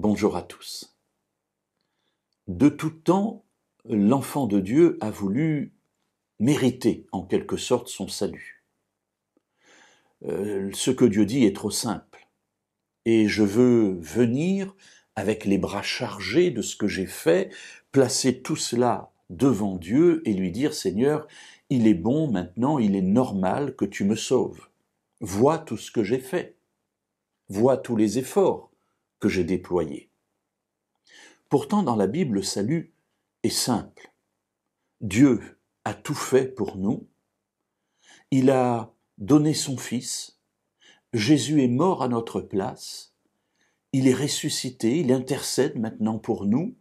Bonjour à tous. De tout temps, l'enfant de Dieu a voulu mériter en quelque sorte son salut. Ce que Dieu dit est trop simple. Et je veux venir avec les bras chargés de ce que j'ai fait, placer tout cela devant Dieu et lui dire « Seigneur, il est bon maintenant, il est normal que tu me sauves. Vois tout ce que j'ai fait. Vois tous les efforts que j'ai déployés. » Pourtant, dans la Bible, le salut est simple. Dieu a tout fait pour nous. Il a donné son Fils. Jésus est mort à notre place. Il est ressuscité. Il intercède maintenant pour nous.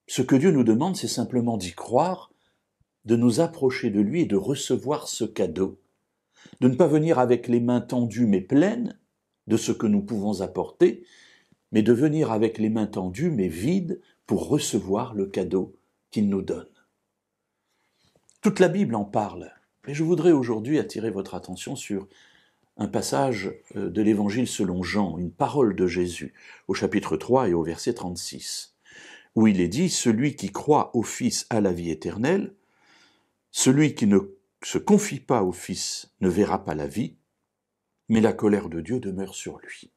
Ce que Dieu nous demande, c'est simplement d'y croire, de nous approcher de lui et de recevoir ce cadeau. De ne pas venir avec les mains tendues mais pleines de ce que nous pouvons apporter, mais de venir avec les mains tendues mais vides pour recevoir le cadeau qu'il nous donne. Toute la Bible en parle, et je voudrais aujourd'hui attirer votre attention sur un passage de l'Évangile selon Jean, une parole de Jésus, au chapitre 3 et au verset 36, où il est dit « Celui qui croit au Fils a la vie éternelle, celui qui ne se confie pas au Fils ne verra pas la vie, mais la colère de Dieu demeure sur lui. »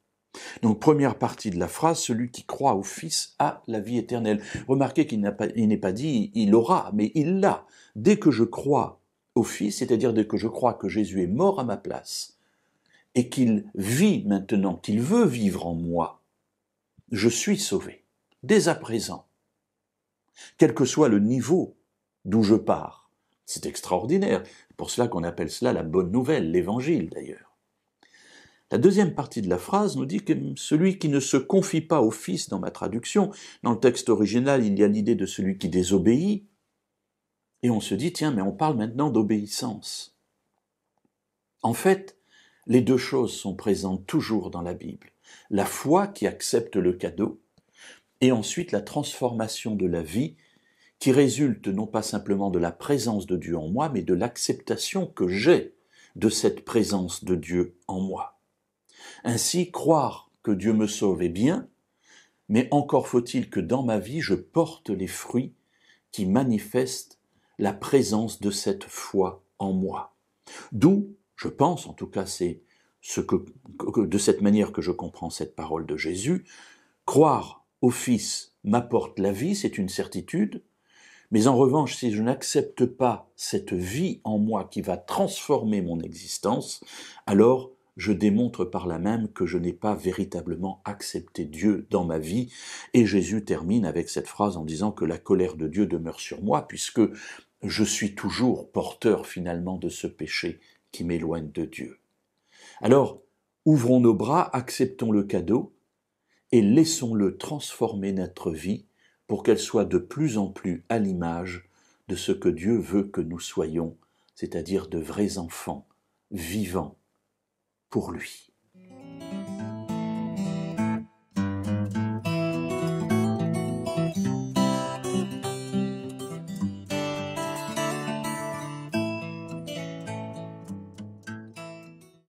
Donc, première partie de la phrase, celui qui croit au Fils a la vie éternelle. Remarquez qu'il n'est pas dit « il aura », mais il l'a. Dès que je crois au Fils, c'est-à-dire dès que je crois que Jésus est mort à ma place et qu'il vit maintenant, qu'il veut vivre en moi, je suis sauvé, dès à présent. Quel que soit le niveau d'où je pars. C'est extraordinaire. C'est pour cela qu'on appelle cela la bonne nouvelle, l'évangile d'ailleurs. La deuxième partie de la phrase nous dit que celui qui ne se confie pas au Fils, dans ma traduction, dans le texte original, il y a l'idée de celui qui désobéit, et on se dit, tiens, mais on parle maintenant d'obéissance. En fait, les deux choses sont présentes toujours dans la Bible. La foi qui accepte le cadeau, et ensuite la transformation de la vie qui résulte non pas simplement de la présence de Dieu en moi, mais de l'acceptation que j'ai de cette présence de Dieu en moi. Ainsi, croire que Dieu me sauve est bien, mais encore faut-il que dans ma vie, je porte les fruits qui manifestent la présence de cette foi en moi. D'où, je pense, en tout cas c'est de cette manière que je comprends cette parole de Jésus, croire au Fils m'apporte la vie, c'est une certitude, mais en revanche, si je n'accepte pas cette vie en moi qui va transformer mon existence, alors je démontre par là même que je n'ai pas véritablement accepté Dieu dans ma vie. Et Jésus termine avec cette phrase en disant que la colère de Dieu demeure sur moi, puisque je suis toujours porteur finalement de ce péché qui m'éloigne de Dieu. Alors, ouvrons nos bras, acceptons le cadeau et laissons-le transformer notre vie pour qu'elle soit de plus en plus à l'image de ce que Dieu veut que nous soyons, c'est-à-dire de vrais enfants, vivants pour lui.